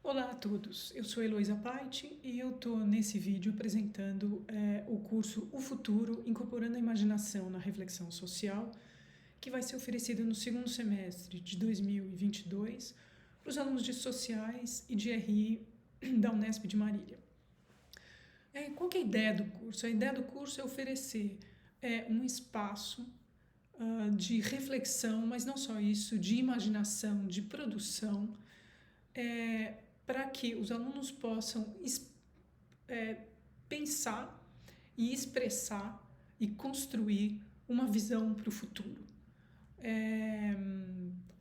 Olá a todos, eu sou Heloísa Paiti e eu estou nesse vídeo apresentando o curso O Futuro, Incorporando a Imaginação na Reflexão Social, que vai ser oferecido no segundo semestre de 2022 para os alunos de Sociais e de RI da Unesp de Marília. Qual que é a ideia do curso? A ideia do curso é oferecer um espaço de reflexão, mas não só isso, de imaginação, de produção, para que os alunos possam pensar e expressar e construir uma visão para o futuro.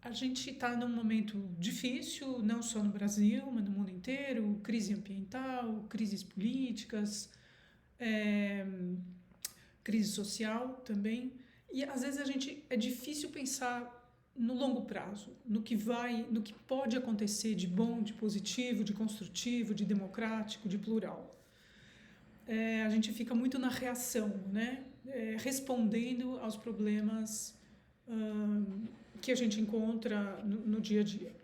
A gente está num momento difícil, não só no Brasil, mas no mundo inteiro, crise ambiental, crises políticas, crise social também. E às vezes é difícil pensar no longo prazo, no que pode acontecer de bom, de positivo, de construtivo, de democrático, de plural. A gente fica muito na reação, né? Respondendo aos problemas que a gente encontra no dia a dia.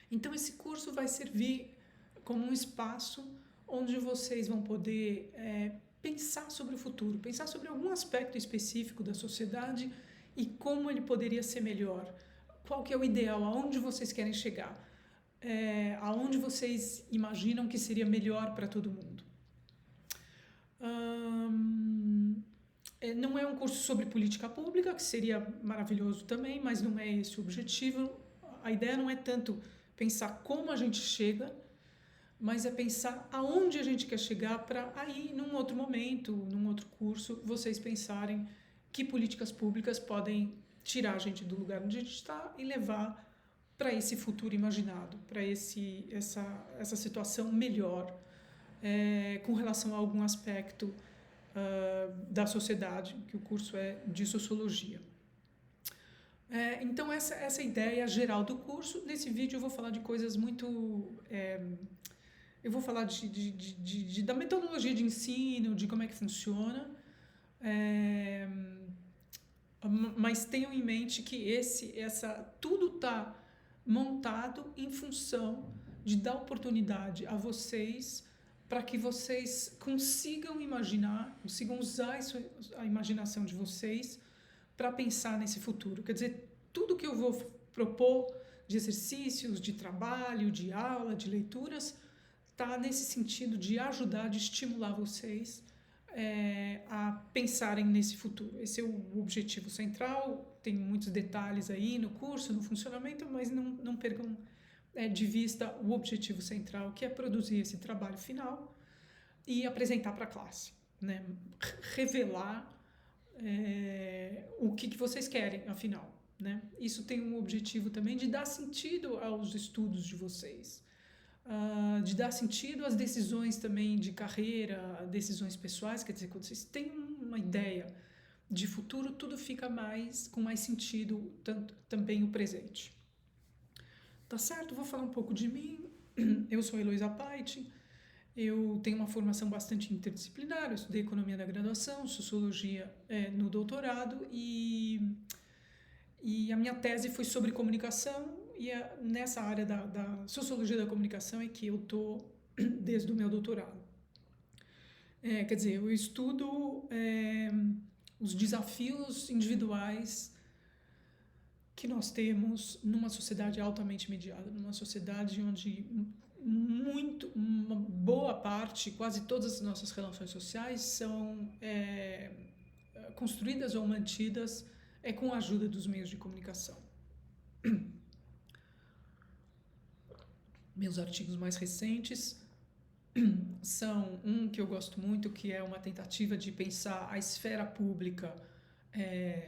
Então esse curso vai servir como um espaço onde vocês vão poder pensar sobre o futuro, pensar sobre algum aspecto específico da sociedade e como ele poderia ser melhor. Qual que é o ideal? Aonde vocês querem chegar? Aonde vocês imaginam que seria melhor para todo mundo? Não é um curso sobre política pública, que seria maravilhoso também, mas não é esse o objetivo. A ideia não é tanto pensar como a gente chega, mas é pensar aonde a gente quer chegar para aí, num outro momento, num outro curso, vocês pensarem que políticas públicas podem tirar a gente do lugar onde a gente está e levar para esse futuro imaginado, para essa situação melhor com relação a algum aspecto da sociedade, que o curso é de sociologia. Então, essa ideia geral do curso. Nesse vídeo eu vou falar de coisas muito... eu vou falar da metodologia de ensino, de como é que funciona, mas tenham em mente que tudo está montado em função de dar oportunidade a vocês para que vocês consigam imaginar, consigam usar a imaginação de vocês para pensar nesse futuro. Quer dizer, tudo que eu vou propor de exercícios, de trabalho, de aula, de leituras, está nesse sentido de ajudar, de estimular vocês a pensarem nesse futuro. Esse é o objetivo central. Tem muitos detalhes aí no curso, no funcionamento, mas não percam de vista o objetivo central, que é produzir esse trabalho final e apresentar para a classe, né? Revelar o que vocês querem, afinal, né? Isso tem um objetivo também de dar sentido aos estudos de vocês, de dar sentido às decisões também de carreira, decisões pessoais. Quer dizer, quando vocês têm uma ideia de futuro, tudo fica com mais sentido, tanto também o presente. Tá certo? Vou falar um pouco de mim. Eu sou Heloísa Paiti, eu tenho uma formação bastante interdisciplinar, eu estudei economia na graduação, sociologia no doutorado e a minha tese foi sobre comunicação e nessa área da sociologia da comunicação é que eu estou desde o meu doutorado. Quer dizer, eu estudo os desafios individuais que nós temos numa sociedade altamente mediada, numa sociedade onde uma boa parte, quase todas as nossas relações sociais são construídas ou mantidas com a ajuda dos meios de comunicação. Meus artigos mais recentes são um que eu gosto muito, que é uma tentativa de pensar a esfera pública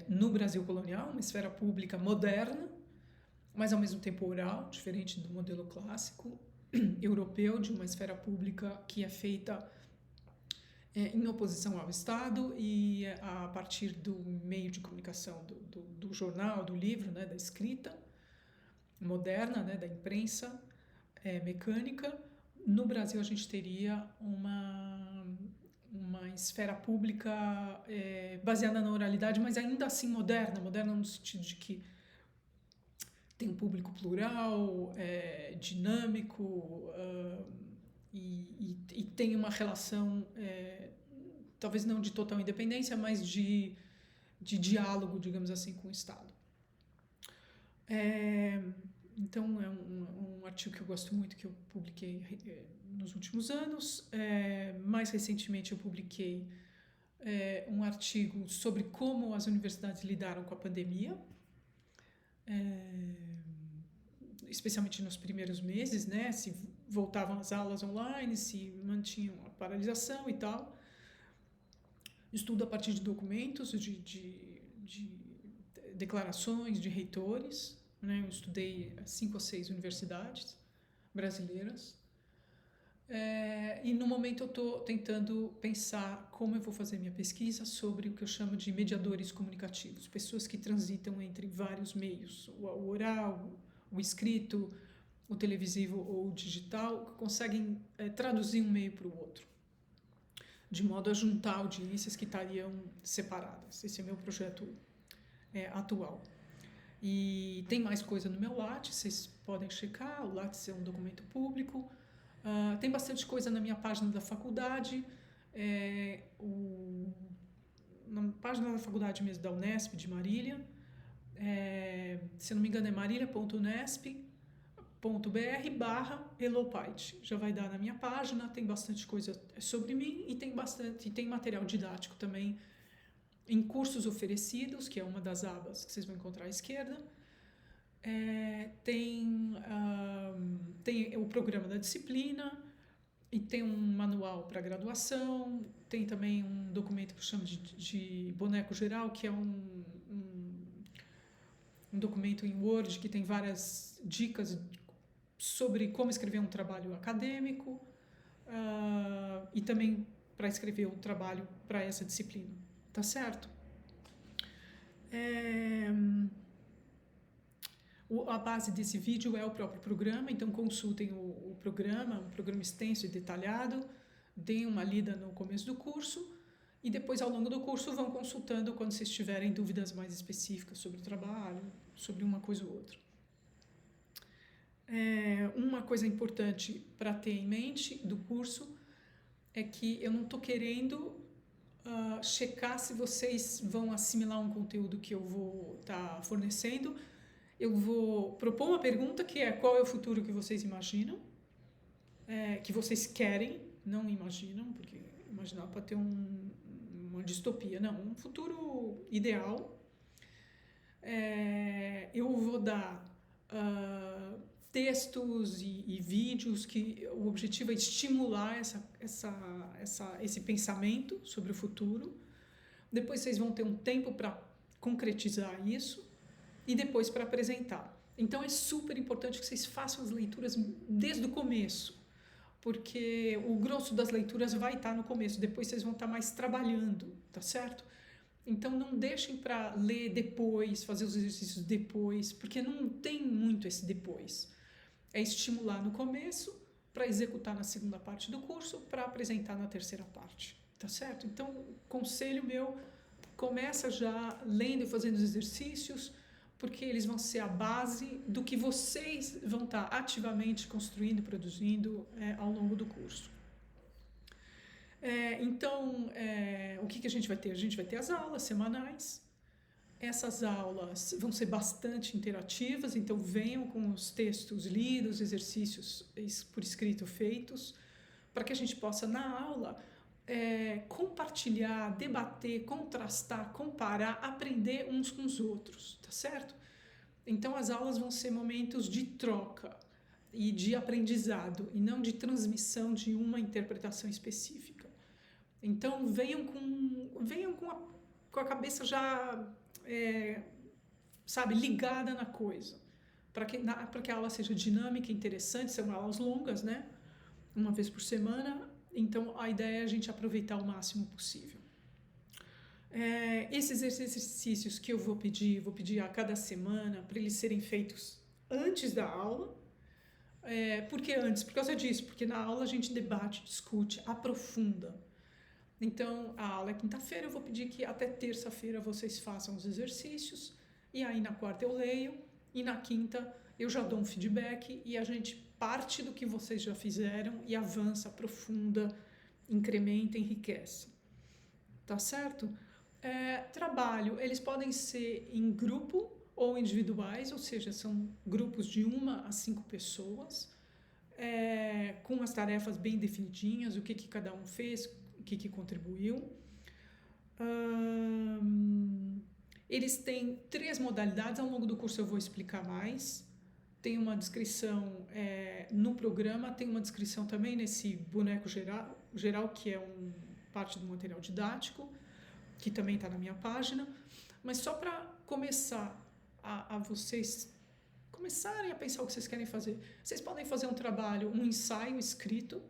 no Brasil colonial, uma esfera pública moderna, mas ao mesmo tempo oral, diferente do modelo clássico europeu de uma esfera pública que é feita em oposição ao Estado e a partir do meio de comunicação, do jornal, do livro, né, da escrita moderna, né, da imprensa mecânica. No Brasil a gente teria uma esfera pública baseada na oralidade, mas ainda assim moderna no sentido de que tem um público plural, dinâmico, e tem uma relação, talvez não de total independência, mas de diálogo, digamos assim, com o Estado. Então, é um artigo que eu gosto muito, que eu publiquei nos últimos anos. Mais recentemente, eu publiquei um artigo sobre como as universidades lidaram com a pandemia, especialmente nos primeiros meses, né? Se voltavam as aulas online, se mantinham a paralisação e tal. Estudo a partir de documentos, de declarações de reitores, né? Eu estudei 5 ou 6 universidades brasileiras. E no momento eu estou tentando pensar como eu vou fazer minha pesquisa sobre o que eu chamo de mediadores comunicativos, pessoas que transitam entre vários meios, o oral, o escrito, o televisivo ou o digital, que conseguem traduzir um meio para o outro, de modo a juntar audiências que estariam separadas. Esse é meu projeto atual. E tem mais coisa no meu Lattes, vocês podem checar. O Lattes é um documento público. Tem bastante coisa na minha página da faculdade, na página da faculdade mesmo da Unesp de Marília. Se não me engano é marilia.unesp.br/Elopait. Já vai dar na minha página, tem bastante coisa sobre mim e tem material didático também em cursos oferecidos, que é uma das abas que vocês vão encontrar à esquerda. Tem o programa da disciplina e tem um manual para graduação, tem também um documento que eu chamo de boneco geral, que é um documento em Word que tem várias dicas sobre como escrever um trabalho acadêmico, e também para escrever um trabalho para essa disciplina. Tá certo? A base desse vídeo é o próprio programa, então consultem o programa, um programa extenso e detalhado, deem uma lida no começo do curso e depois, ao longo do curso, vão consultando quando vocês tiverem dúvidas mais específicas sobre o trabalho, sobre uma coisa ou outra. Uma coisa importante para ter em mente do curso é que eu não estou querendo checar se vocês vão assimilar um conteúdo que eu vou estar fornecendo. Eu vou propor uma pergunta que é: qual é o futuro que vocês imaginam, que vocês querem, não imaginam, porque imaginar pode ter uma distopia, não, um futuro ideal. Eu vou dar textos e vídeos que o objetivo é estimular esse pensamento sobre o futuro. Depois vocês vão ter um tempo para concretizar isso e depois para apresentar. Então é super importante que vocês façam as leituras desde o começo, porque o grosso das leituras vai estar no começo, depois vocês vão estar mais trabalhando, tá certo? Então não deixem para ler depois, fazer os exercícios depois, porque não tem muito esse depois. É estimular no começo para executar na segunda parte do curso, para apresentar na terceira parte, tá certo? Então, conselho meu, começa já lendo e fazendo os exercícios, porque eles vão ser a base do que vocês vão estar ativamente construindo e produzindo ao longo do curso. Então, o que a gente vai ter? A gente vai ter as aulas semanais. Essas aulas vão ser bastante interativas, então venham com os textos lidos, exercícios por escrito feitos, para que a gente possa, na aula, compartilhar, debater, contrastar, comparar, aprender uns com os outros, tá certo? Então, as aulas vão ser momentos de troca e de aprendizado, e não de transmissão de uma interpretação específica. Então, venham com a cabeça já ligada na coisa, para que a aula seja dinâmica e interessante. São aulas longas, né? Uma vez por semana, então a ideia é a gente aproveitar o máximo possível. Esses exercícios que eu vou pedir a cada semana, para eles serem feitos antes da aula. Por que antes? Por causa disso, porque na aula a gente debate, discute, aprofunda. Então, a aula é quinta-feira, eu vou pedir que até terça-feira vocês façam os exercícios, e aí na quarta eu leio, e na quinta eu já dou um feedback e a gente parte do que vocês já fizeram e avança, aprofunda, incrementa, enriquece. Tá certo? Trabalho, eles podem ser em grupo ou individuais, ou seja, são grupos de 1 a 5 pessoas, com as tarefas bem definidinhas, o que cada um fez, o que contribuiu. Eles têm 3 modalidades, ao longo do curso eu vou explicar mais. Tem uma descrição no programa, tem uma descrição também nesse boneco geral que é parte do material didático, que também está na minha página. Mas só para começar a vocês começarem a pensar o que vocês querem fazer. Vocês podem fazer um trabalho, um ensaio escrito.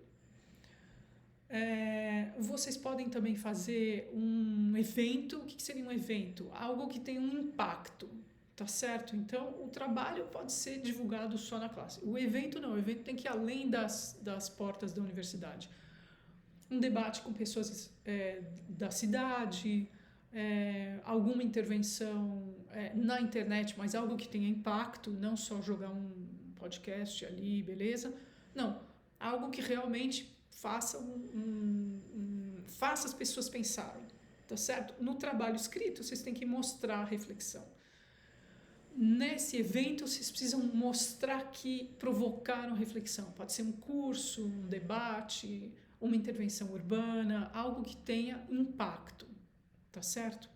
Vocês podem também fazer um evento. O que seria um evento? Algo que tem um impacto, tá certo? Então, o trabalho pode ser divulgado só na classe. O evento não, o evento tem que ir além das portas da universidade. Um debate com pessoas da cidade, alguma intervenção na internet, mas algo que tenha impacto, não só jogar um podcast ali, beleza? Não, algo que realmente faça as pessoas pensarem, tá certo? No trabalho escrito, vocês têm que mostrar a reflexão. Nesse evento, vocês precisam mostrar que provocaram reflexão. Pode ser um curso, um debate, uma intervenção urbana, algo que tenha impacto, tá certo?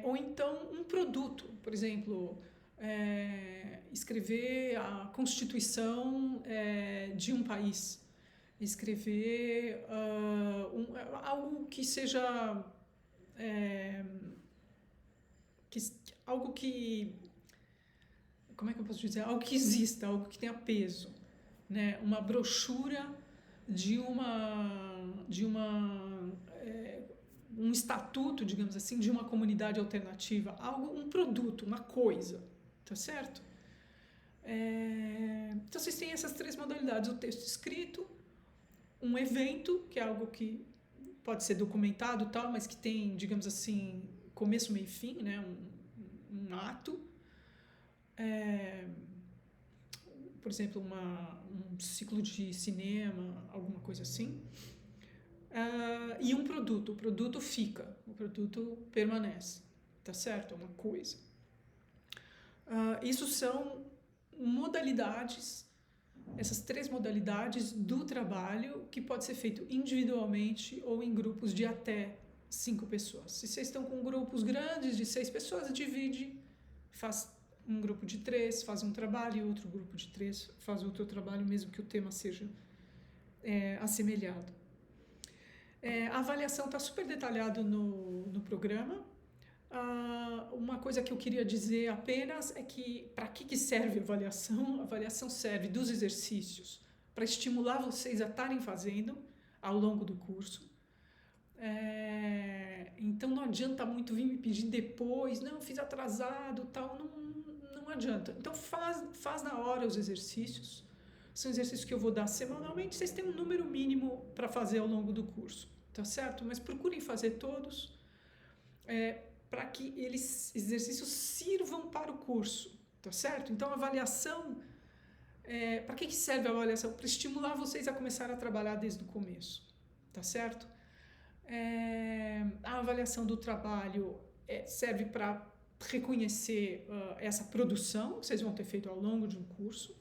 Ou então um produto, por exemplo, escrever a constituição de um país, escrever algo que seja algo que, como é que eu posso dizer? Algo que exista, algo que tenha peso, né? Uma brochura de um estatuto, digamos assim, de uma comunidade alternativa, um produto, uma coisa, tá certo? Então vocês têm essas 3 modalidades: o texto escrito, um evento, que é algo que pode ser documentado, tal, mas que tem, digamos assim, começo, meio e fim, né? Um ato, por exemplo, um ciclo de cinema, alguma coisa assim, e um produto. O produto fica, o produto permanece, tá certo? É uma coisa. Isso são modalidades, essas 3 modalidades do trabalho, que pode ser feito individualmente ou em grupos de até 5 pessoas. Se vocês estão com grupos grandes de 6 pessoas, divide, faz um grupo de 3, faz um trabalho, e outro grupo de 3 faz outro trabalho, mesmo que o tema seja assemelhado. A avaliação está super detalhada no programa. Uma coisa que eu queria dizer apenas é que, para que serve a avaliação? A avaliação serve dos exercícios para estimular vocês a estarem fazendo ao longo do curso. Então não adianta muito vir me pedir depois, não, fiz atrasado, tal, não adianta. Então faz na hora os exercícios. São exercícios que eu vou dar semanalmente, vocês têm um número mínimo para fazer ao longo do curso, tá certo? Mas procurem fazer todos, para que exercícios sirvam para o curso, tá certo? Então a avaliação, para que serve a avaliação? Para estimular vocês a começar a trabalhar desde o começo, tá certo? A avaliação do trabalho serve para reconhecer essa produção que vocês vão ter feito ao longo de um curso,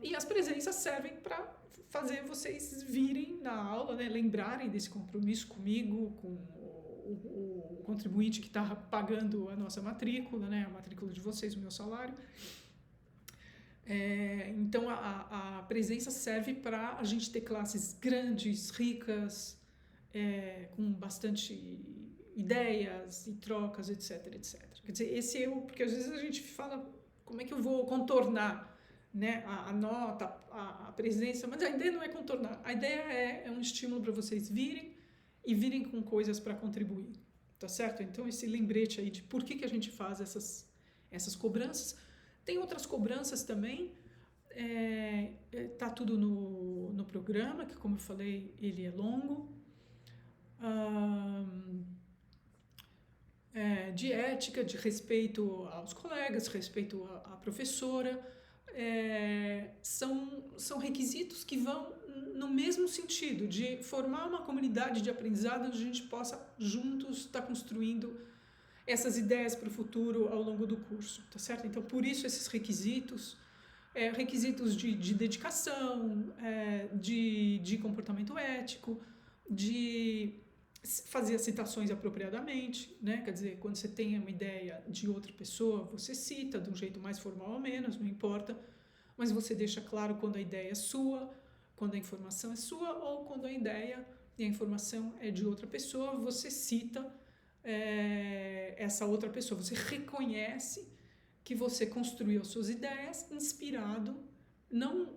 e as presenças servem para fazer vocês virem na aula, né, lembrarem desse compromisso comigo, com o contribuinte que está pagando a nossa matrícula, né, a matrícula de vocês, o meu salário. Então a presença serve para a gente ter classes grandes, ricas, com bastante ideias e trocas, etc, etc. Quer dizer, porque às vezes a gente fala, como é que eu vou contornar, né, a nota, a presença, mas a ideia não é contornar, a ideia é um estímulo para vocês virem e virem com coisas para contribuir, tá certo? Então esse lembrete aí de por que a gente faz essas cobranças. Tem outras cobranças também, tá tudo no programa, que como eu falei, ele é longo. de ética, de respeito aos colegas, respeito à professora. São requisitos que vão no mesmo sentido, de formar uma comunidade de aprendizado onde a gente possa juntos estar construindo essas ideias para o futuro ao longo do curso, tá certo? Então, por isso esses requisitos, requisitos de dedicação, de comportamento ético, de fazer as citações apropriadamente, né? Quer dizer, quando você tem uma ideia de outra pessoa, você cita de um jeito mais formal ou menos, não importa, mas você deixa claro quando a ideia é sua, quando a informação é sua, ou quando a ideia e a informação é de outra pessoa, você cita essa outra pessoa, você reconhece que você construiu suas ideias inspirado, não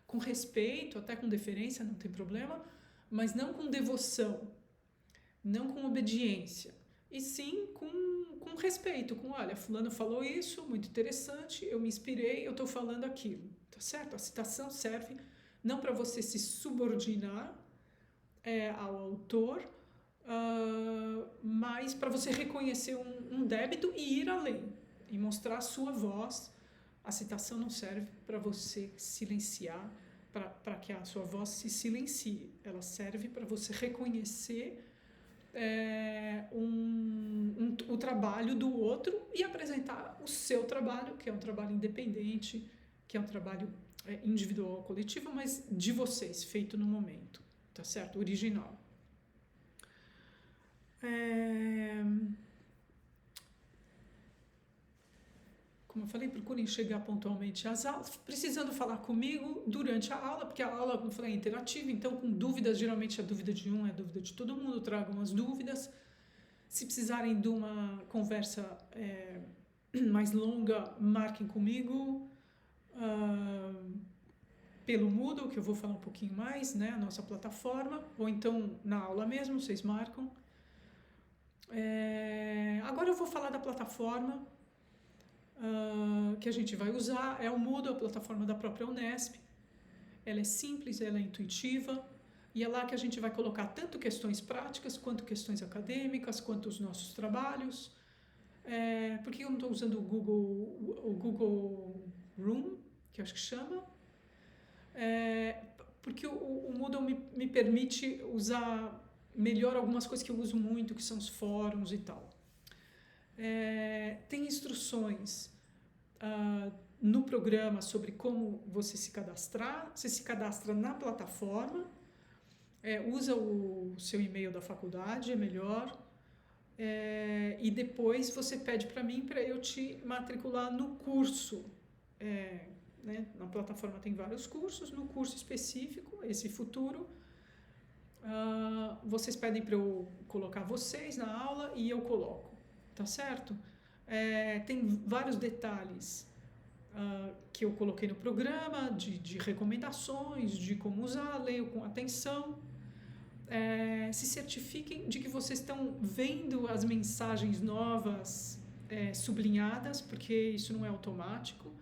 com respeito, até com deferência, não tem problema, mas não com devoção, não com obediência, e sim com respeito, olha, fulano falou isso, muito interessante, eu me inspirei, eu estou falando aquilo, tá certo? A citação serve não para você se subordinar ao autor, mas para você reconhecer um débito e ir além, e mostrar a sua voz. A citação não serve para você silenciar, para que a sua voz se silencie. Ela serve para você reconhecer o trabalho do outro e apresentar o seu trabalho, que é um trabalho independente, que é um trabalho individual ou coletivo, mas de vocês, feito no momento, tá certo? Original. Como eu falei, procurem chegar pontualmente às aulas, precisando falar comigo durante a aula, porque a aula, como eu falei, é interativa, então com dúvidas, geralmente a dúvida de um é a dúvida de todo mundo, tragam as dúvidas. Se precisarem de uma conversa mais longa, marquem comigo pelo Moodle, que eu vou falar um pouquinho mais, né, a nossa plataforma, ou então na aula mesmo, vocês marcam. Agora eu vou falar da plataforma que a gente vai usar. É o Moodle, a plataforma da própria Unesp. Ela é simples, ela é intuitiva, e é lá que a gente vai colocar tanto questões práticas, quanto questões acadêmicas, quanto os nossos trabalhos. Por que eu não estou usando o Google Room, que eu acho que chama? Porque o Moodle me permite usar melhor algumas coisas que eu uso muito, que são os fóruns e tal. Tem instruções no programa sobre como você se cadastrar. Você se cadastra na plataforma, usa o seu e-mail da faculdade, é melhor, e depois você pede para mim para eu te matricular no curso. Né? Na plataforma tem vários cursos, no curso específico, esse futuro, vocês pedem para eu colocar vocês na aula e eu coloco, tá certo? Tem vários detalhes que eu coloquei no programa, de recomendações, de como usar, leio com atenção. Se certifiquem de que vocês estão vendo as mensagens novas sublinhadas, porque isso não é automático.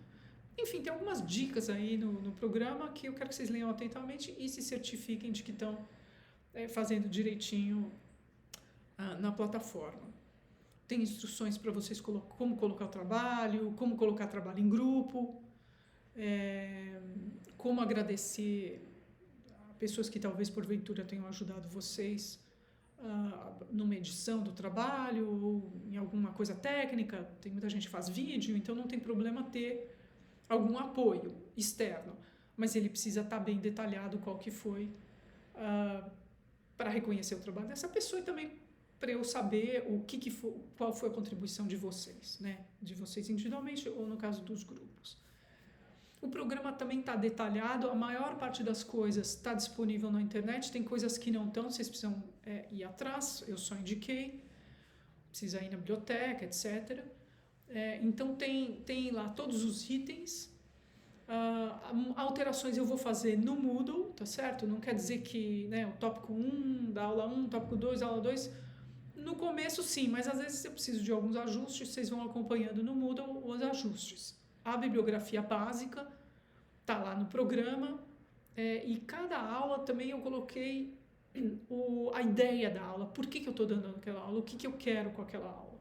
Enfim, tem algumas dicas aí no programa que eu quero que vocês leiam atentamente e se certifiquem de que estão fazendo direitinho na plataforma. Tem instruções para vocês como colocar o trabalho, como colocar trabalho em grupo, como agradecer a pessoas que talvez porventura tenham ajudado vocês numa edição do trabalho ou em alguma coisa técnica. Tem muita gente que faz vídeo, então não tem problema ter algum apoio externo, mas ele precisa estar bem detalhado qual que foi para reconhecer o trabalho dessa pessoa e também para eu saber qual foi a contribuição de vocês, né? De vocês individualmente ou no caso dos grupos. O programa também está detalhado, a maior parte das coisas está disponível na internet, tem coisas que não estão, vocês precisam ir atrás, eu só indiquei, precisa ir na biblioteca, etc. Então tem lá todos os itens. Alterações eu vou fazer no Moodle, tá certo? Não quer dizer que, né, o tópico 1 da aula 1, tópico 2 da aula 2, no começo sim, mas às vezes eu preciso de alguns ajustes, vocês vão acompanhando no Moodle os ajustes. A bibliografia básica está lá no programa, e cada aula também eu coloquei a ideia da aula, por que eu estou dando aquela aula, o que eu quero com aquela aula,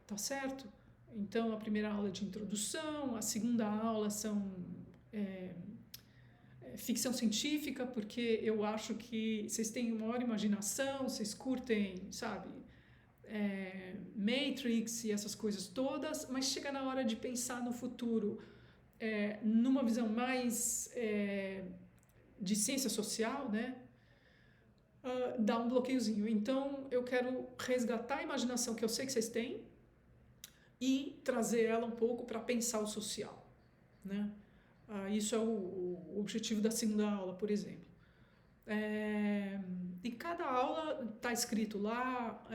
tá certo? Então, a primeira aula é de introdução, a segunda aula são ficção científica, porque eu acho que vocês têm uma maior imaginação, vocês curtem, sabe, Matrix e essas coisas todas, mas chega na hora de pensar no futuro, numa visão mais de ciência social, né? Dá um bloqueiozinho. Então, eu quero resgatar a imaginação que eu sei que vocês têm e trazer ela um pouco para pensar o social, né? Isso é o objetivo da segunda aula, por exemplo. E cada aula está escrito lá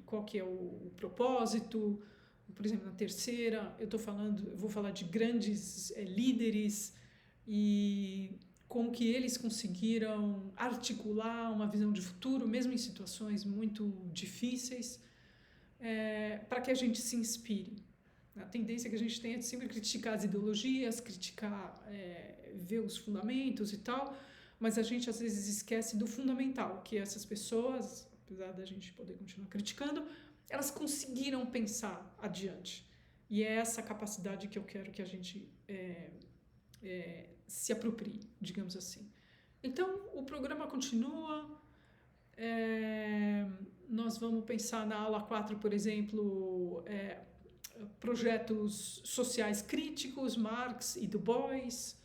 qual que é o propósito. Por exemplo, na terceira eu vou falar de grandes líderes e como que eles conseguiram articular uma visão de futuro, mesmo em situações muito difíceis, para que a gente se inspire. A tendência que a gente tem é de sempre criticar as ideologias, ver os fundamentos e tal, mas a gente às vezes esquece do fundamental, que essas pessoas, apesar da gente poder continuar criticando, elas conseguiram pensar adiante. E é essa capacidade que eu quero que a gente se aproprie, digamos assim. Então, o programa continua. Nós vamos pensar na aula 4, por exemplo, projetos sociais críticos, Marx e Du Bois,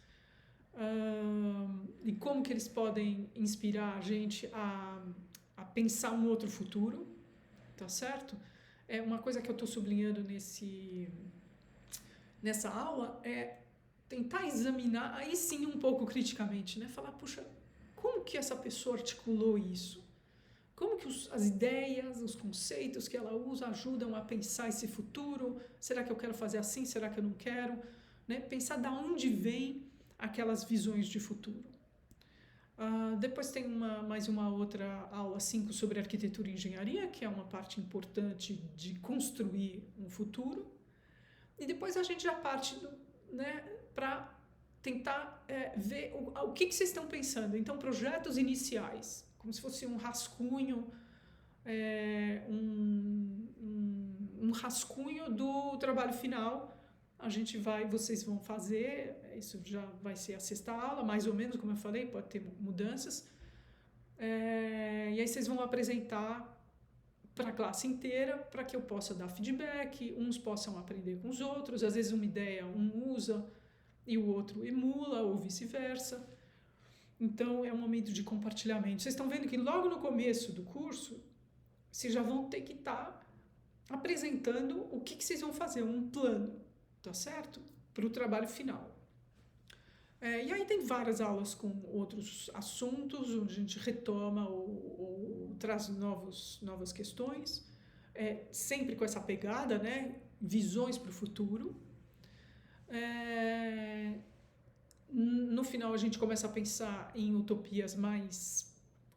e como que eles podem inspirar a gente a pensar um outro futuro, tá certo? Uma coisa que eu estou sublinhando nessa aula é tentar examinar, aí sim um pouco criticamente, né? Falar, puxa, como que essa pessoa articulou isso? Como que as ideias, os conceitos que ela usa ajudam a pensar esse futuro? Será que eu quero fazer assim? Será que eu não quero? Né? Pensar de onde vem aquelas visões de futuro. Depois tem mais uma outra aula 5 sobre arquitetura e engenharia, que é uma parte importante de construir um futuro. E depois a gente já parte, né, para tentar ver o que vocês estão pensando. Então, projetos iniciais, como se fosse um rascunho, um rascunho do trabalho final. Vocês vão fazer, isso já vai ser a sexta aula, mais ou menos, como eu falei, pode ter mudanças. E aí vocês vão apresentar para a classe inteira, para que eu possa dar feedback, uns possam aprender com os outros, às vezes uma ideia um usa e o outro emula, ou vice-versa. Então, é um momento de compartilhamento. Vocês estão vendo que logo no começo do curso, vocês já vão ter que estar apresentando o que vocês vão fazer, um plano, tá certo? Para o trabalho final. E aí tem várias aulas com outros assuntos, onde a gente retoma ou traz novas questões, sempre com essa pegada, né? Visões para o futuro. No final a gente começa a pensar em utopias mais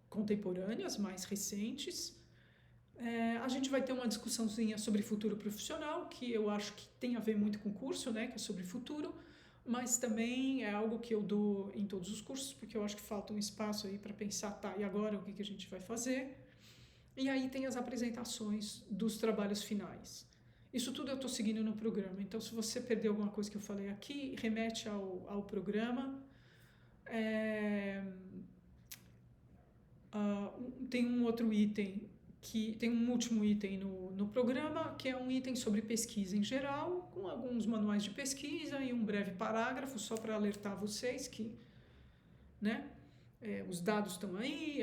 contemporâneas, mais recentes. A gente vai ter uma discussãozinha sobre futuro profissional, que eu acho que tem a ver muito com o curso, né, que é sobre futuro, mas também é algo que eu dou em todos os cursos, porque eu acho que falta um espaço aí para pensar, tá, e agora o que a gente vai fazer? E aí tem as apresentações dos trabalhos finais. Isso tudo eu estou seguindo no programa. Então, se você perdeu alguma coisa que eu falei aqui, remete ao programa. Tem um outro item, tem um último item no programa, que é um item sobre pesquisa em geral, com alguns manuais de pesquisa e um breve parágrafo, só para alertar vocês que, né, os dados estão aí,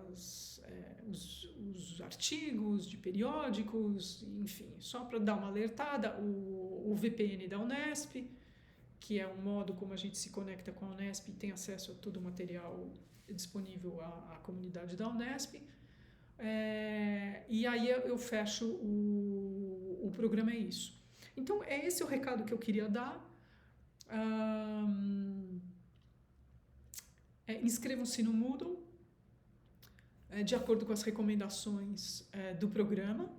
os artigos de periódicos, enfim, só para dar uma alertada. O VPN da Unesp, que é um modo como a gente se conecta com a Unesp e tem acesso a todo o material disponível à comunidade da Unesp. E aí eu fecho o programa, é isso. Então, é esse o recado que eu queria dar. Inscrevam-se no Moodle, de acordo com as recomendações do programa.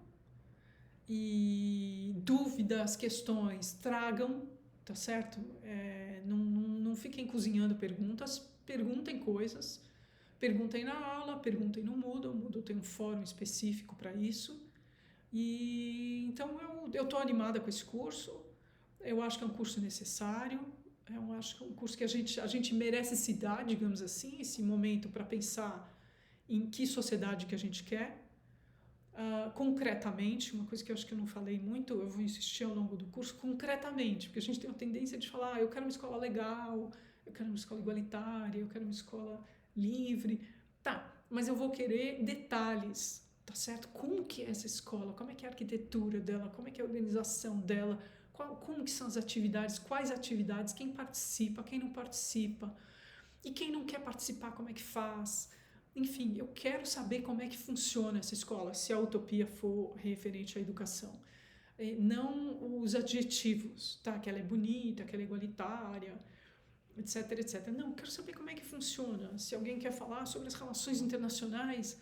E dúvidas, questões, tragam, tá certo? Não fiquem cozinhando perguntas, perguntem coisas. Perguntem na aula, perguntem no Moodle. O Moodle tem um fórum específico para isso. E então eu estou animada com esse curso. Eu acho que é um curso necessário. Eu acho que é um curso que a gente merece se dar, digamos assim, esse momento para pensar em que sociedade que a gente quer. Concretamente, uma coisa que eu acho que eu não falei muito, eu vou insistir ao longo do curso, concretamente, porque a gente tem uma tendência de falar, eu quero uma escola legal, eu quero uma escola igualitária, eu quero uma escola livre. Tá, mas eu vou querer detalhes, tá certo? Como que é essa escola? Como é que é a arquitetura dela? Como é que é a organização dela? Como que são as atividades? Quais atividades? Quem participa? Quem não participa? E quem não quer participar, como é que faz? Enfim, eu quero saber como é que funciona essa escola, se a utopia for referente à educação. Não os adjetivos, tá? Que ela é bonita, que ela é igualitária, etc, etc. Não, eu quero saber como é que funciona. Se alguém quer falar sobre as relações internacionais,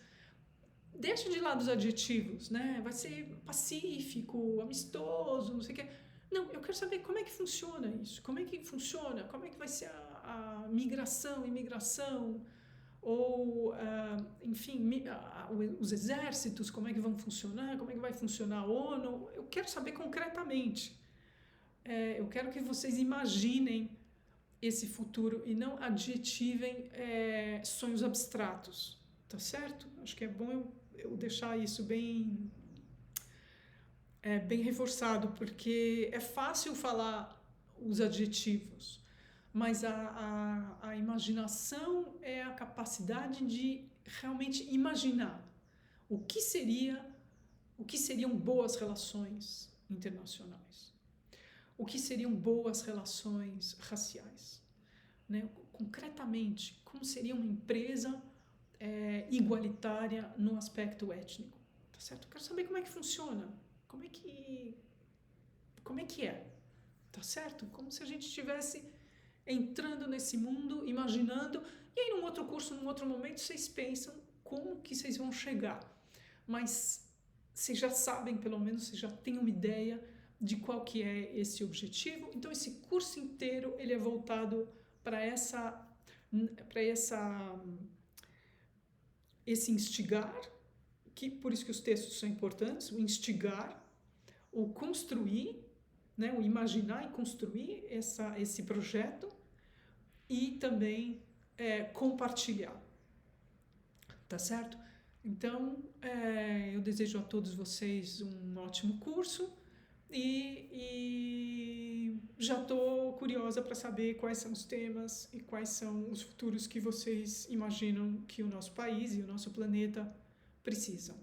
deixa de lado os adjetivos, né? Vai ser pacífico, amistoso, não sei o quê. Não, eu quero saber como é que funciona isso, como é que funciona, como é que vai ser a migração, imigração, ou, enfim, os exércitos, como é que vão funcionar, como é que vai funcionar a ONU. Eu quero saber concretamente. Eu quero que vocês imaginem esse futuro e não adjetivem sonhos abstratos, tá certo? Acho que é bom eu deixar isso bem reforçado, porque é fácil falar os adjetivos, mas a imaginação é a capacidade de realmente imaginar o que seriam boas relações internacionais, o que seriam boas relações raciais, né? Concretamente, como seria uma empresa igualitária no aspecto étnico, tá certo? Eu quero saber como é que funciona, como é que é, tá certo? Como se a gente estivesse entrando nesse mundo, imaginando, e aí num outro curso, num outro momento, vocês pensam como que vocês vão chegar. Mas vocês já sabem, pelo menos, vocês já têm uma ideia de qual que é esse objetivo. Então, esse curso inteiro, ele é voltado para esse instigar, que por isso que os textos são importantes, o instigar, o construir, né, o imaginar e construir esse projeto, e também compartilhar, tá certo? Então, eu desejo a todos vocês um ótimo curso e já estou curiosa para saber quais são os temas e quais são os futuros que vocês imaginam que o nosso país e o nosso planeta precisam.